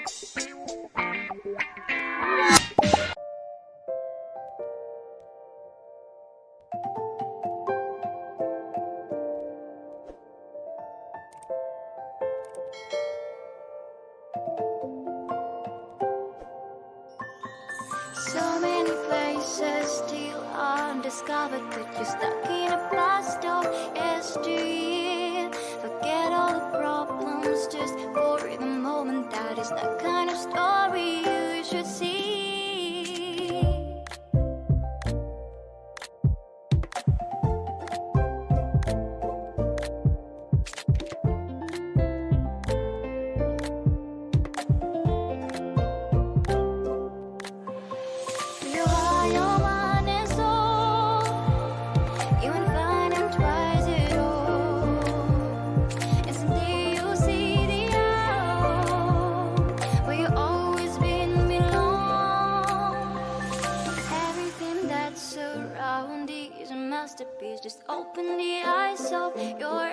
So many places still undiscovered, but you're stuck in a blast of yesteryear. Forget all the problems just for the moment. That is the kind of story you should see. Just open the eyes of your